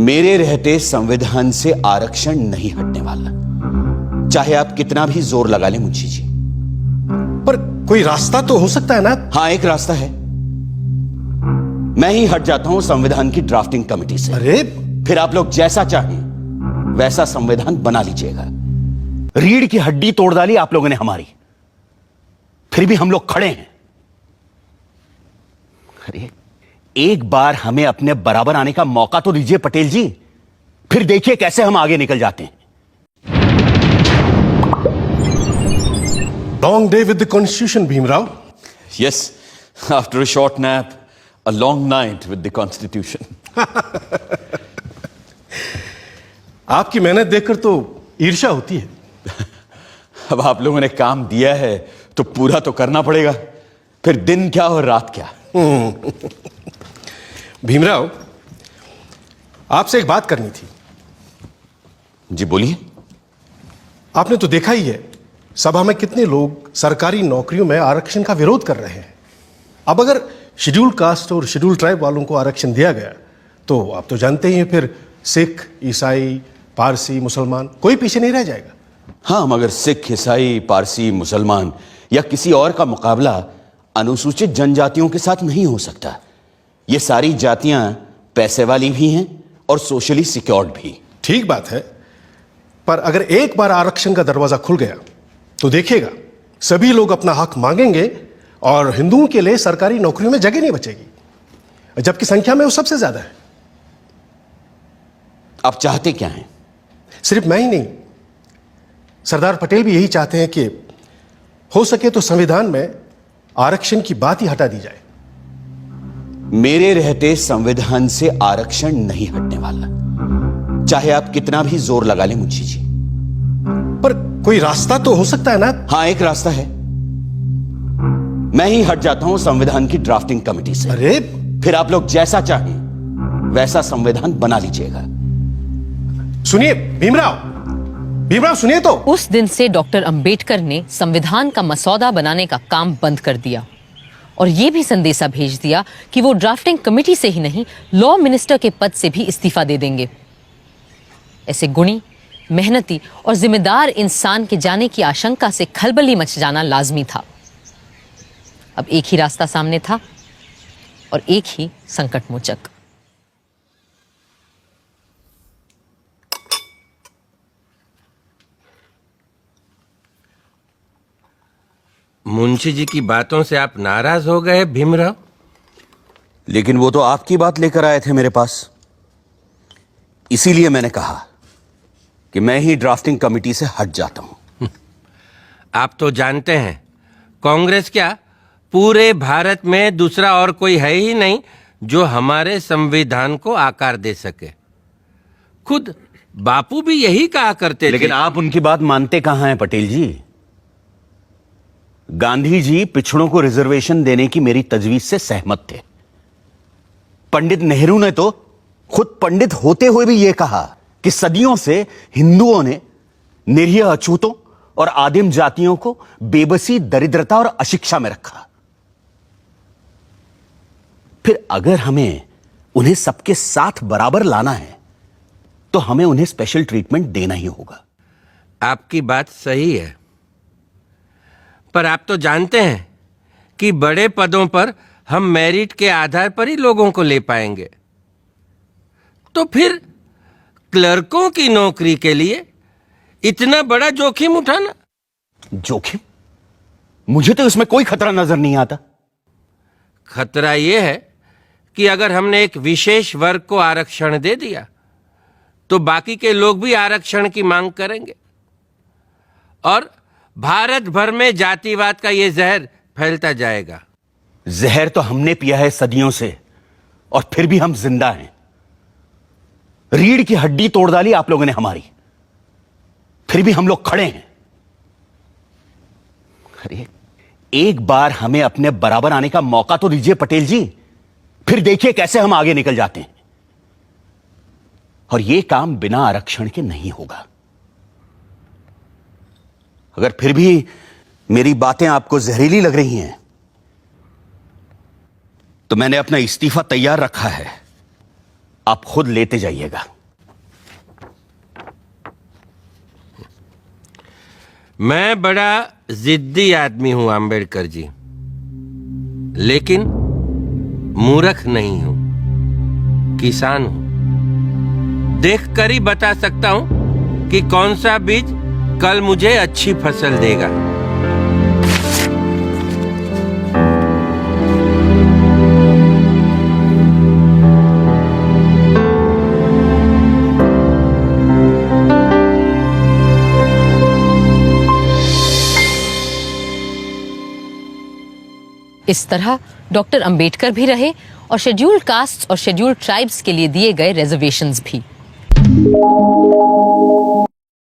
मेरे रहते संविधान से आरक्षण नहीं हटने वाला, चाहे आप कितना भी जोर लगा लें मुंशी जी। पर कोई रास्ता तो हो सकता है ना? हां, एक रास्ता है। मैं ही हट जाता हूं संविधान की ड्राफ्टिंग कमेटी से। अरे फिर आप लोग जैसा चाहें वैसा संविधान बना लीजिएगा। रीढ़ की हड्डी तोड़ डाली आप लोगों ने हमारी, फिर भी हम लोग खड़े हैं। अरे एक बार हमें अपने बराबर आने का मौका तो दीजिए पटेल जी, फिर देखिए कैसे हम आगे निकल जाते हैं। Long day with the constitution, Bhimrao. Yes, after a short nap, a long night with the constitution. आपकी मेहनत देखकर तो ईर्ष्या होती है। अब आप लोगों ने काम दिया है तो पूरा तो करना पड़ेगा, फिर दिन क्या और रात क्या। भीमराव, आपसे एक बात करनी थी। जी बोलिए। आपने तो देखा ही है सभा में कितने लोग सरकारी नौकरियों में आरक्षण का विरोध कर रहे हैं। अब अगर शेड्यूल कास्ट और शेड्यूल ट्राइब वालों को आरक्षण दिया गया तो आप तो जानते ही हैं, फिर सिख, ईसाई, पारसी, मुसलमान कोई पीछे नहीं रह जाएगा। हाँ, मगर सिख, ईसाई, पारसी, मुसलमान या किसी और का मुकाबला अनुसूचित जनजातियों के साथ नहीं हो सकता। ये सारी जातियां पैसे वाली भी हैं और सोशली सिक्योर्ड भी। ठीक बात है, पर अगर एक बार आरक्षण का दरवाजा खुल गया तो देखिएगा सभी लोग अपना हक मांगेंगे और हिंदुओं के लिए सरकारी नौकरियों में जगह नहीं बचेगी, जबकि संख्या में वो सबसे ज्यादा है। आप चाहते क्या हैं? सिर्फ मैं ही नहीं, सरदार पटेल भी यही चाहते हैं कि हो सके तो संविधान में आरक्षण की बात ही हटा दी जाए। मेरे रहते संविधान से आरक्षण नहीं हटने वाला, चाहे आप कितना भी जोर लगा लें मुंशी जी। पर कोई रास्ता तो हो सकता है ना? हां, एक रास्ता है। मैं ही हट जाता हूं संविधान की ड्राफ्टिंग कमेटी से। अरे फिर आप लोग जैसा चाहें वैसा संविधान बना लीजिएगा। सुनिए भीमराव, भीमराव सुनिए तो। उस दिन से डॉक्टर अंबेडकर ने संविधान का मसौदा बनाने का काम बंद कर दिया और यह भी संदेशा भेज दिया कि वो ड्राफ्टिंग कमेटी से ही नहीं, लॉ मिनिस्टर के पद से भी इस्तीफा दे देंगे। ऐसे गुणी, मेहनती और जिम्मेदार इंसान के जाने की आशंका से खलबली मच जाना लाजमी था। अब एक ही रास्ता सामने था और एक ही संकट मोचक। मुंशी जी की बातों से आप नाराज हो गए भीमराव? लेकिन वो तो आपकी बात लेकर आए थे मेरे पास, इसीलिए मैंने कहा कि मैं ही ड्राफ्टिंग कमेटी से हट जाता हूं। आप तो जानते हैं कांग्रेस क्या, पूरे भारत में दूसरा और कोई है ही नहीं जो हमारे संविधान को आकार दे सके। खुद बापू भी यही कहा करते थे। लेकिन आप उनकी बात मानते कहां हैं पटेल जी? गांधी जी पिछड़ों को रिजर्वेशन देने की मेरी तजवीज से सहमत थे। पंडित नेहरू ने तो खुद पंडित होते हुए भी यह कहा कि सदियों से हिंदुओं ने निरीह अछूतों और आदिम जातियों को बेबसी, दरिद्रता और अशिक्षा में रखा। फिर अगर हमें उन्हें सबके साथ बराबर लाना है तो हमें उन्हें स्पेशल ट्रीटमेंट देना ही होगा। आपकी बात सही है, पर आप तो जानते हैं कि बड़े पदों पर हम मेरिट के आधार पर ही लोगों को ले पाएंगे। तो फिर क्लर्कों की नौकरी के लिए इतना बड़ा जोखिम उठाना? जोखिम? मुझे तो इसमें कोई खतरा नजर नहीं आता। खतरा यह है कि अगर हमने एक विशेष वर्ग को आरक्षण दे दिया तो बाकी के लोग भी आरक्षण की मांग करेंगे और भारत भर में जातिवाद का यह जहर फैलता जाएगा। जहर तो हमने पिया है सदियों से और फिर भी हम जिंदा हैं। रीढ़ की हड्डी तोड़ डाली आप लोगों ने हमारी, फिर भी हम लोग खड़े हैं। अरे एक बार हमें अपने बराबर आने का मौका तो दीजिए पटेल जी, फिर देखिए कैसे हम आगे निकल जाते हैं। और यह काम बिना आरक्षण के नहीं होगा। अगर फिर भी मेरी बातें आपको जहरीली लग रही हैं तो मैंने अपना इस्तीफा तैयार रखा है, आप खुद लेते जाइएगा। मैं बड़ा जिद्दी आदमी हूं अंबेडकर जी, लेकिन मूर्ख नहीं हूं, किसान हूं। देखकर ही बता सकता हूं कि कौन सा बीज कल मुझे अच्छी फसल देगा। इस तरह डॉक्टर अंबेडकर भी रहे और शेड्यूल्ड कास्ट्स और शेड्यूल्ड ट्राइब्स के लिए दिए गए रिजर्वेशंस भी।